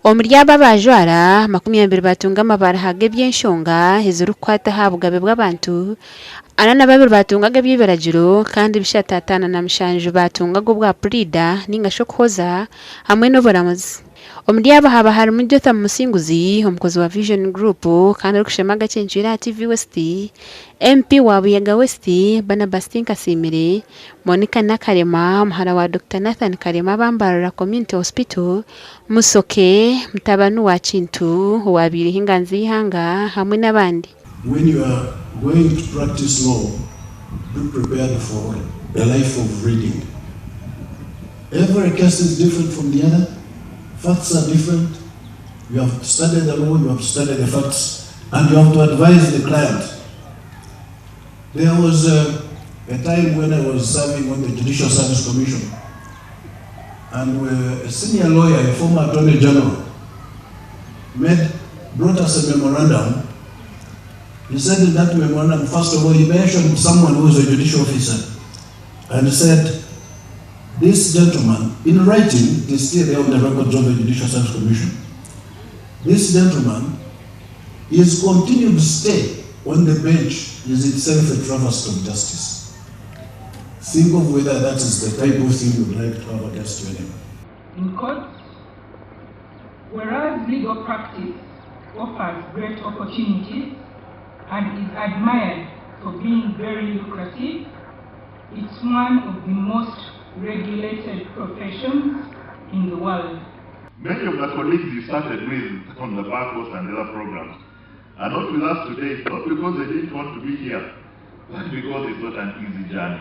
Omuryaba bajwara 20 batunga amabara hage by'enshonga hezuru kwata habugabe bw'abantu anana babiri batungaga by'ibiragiro kandi bishatatana na mshanju batungaga bwa prida ninga shokoza hamwe n'oburamuzi. Omuryaba haba hari mujyota musinguzi omukozi wa Vision Group kandi rukushemaga cyenjira TV West MP wa Buyaga West bana Bastinka Simire Monica Nakarema muhara wa Dr. Nathan Karema Mbarara Community Hospital Musoke Mtabanu wa Chintu wa Birihinganzi hanga hamwe n'abandi. When you are going to practice law, be prepared for a life of reading. Every case is different from the other. Facts are different. You have studied the law, you have studied the facts, and you have to advise the client. There was a time when I was serving on the Judicial Service Commission, and a senior lawyer, a former Attorney General, brought us a memorandum. He said in that memorandum, first of all, he mentioned someone who was a judicial officer, and he said, this gentleman, in writing, it is still there on the records of the Judicial Service Commission. This gentleman, his continued stay on the bench is itself a travesty of justice. Think of whether that is the type of thing you would like to have against your name. In courts, whereas legal practice offers great opportunities and is admired for being very lucrative, it's one of the most regulated professions in the world. Many of the colleagues you started with on the Bar Course and other programs are not with us today, not because they didn't want to be here, but because it's not an easy journey.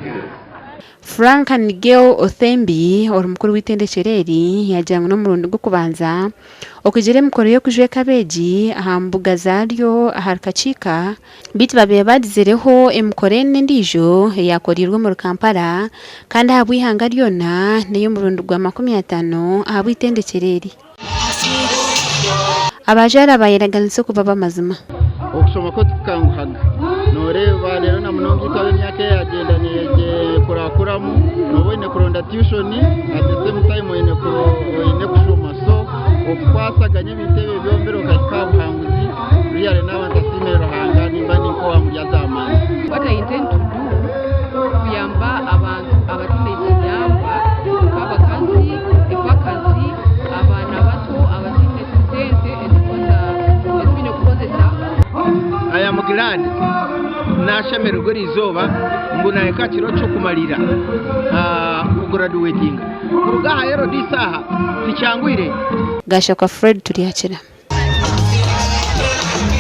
Yes. Frank Nigel Othembi orumukuru w'itendeshereri yajyanywe no murundi rwo kubanza okugere mukoro yo kujwe kabeji ahambuga zaryo aharkachika biti babe badizereho emkorene ndijo yakorirwe mu Kampala kandi habwihanga ryona neyo murundi rwa 50 ahabwitendeshereri abajara bayeraganitse kuba bamazima okusoma ko tukanguhaga noreba rero na munongi kabe myake yagenda niye kurakuramu nobone kuronda tuition at the same time ine kusoma so okwasaganye bitebe byombero kakabhanguzi real na wanta simero hanga nimbani ko amuyazamani. What I intend to do kuyamba abantu abatinze yamba kabakazi efakazi abana bato abatinze tutente ezikonda ezibine kukozesa. I am glad nashemererwa izoba mbona ekakiro cyo kumalira graduating kurugaha yero disaha ticyangwire Gasha kwa Fred turiyakira.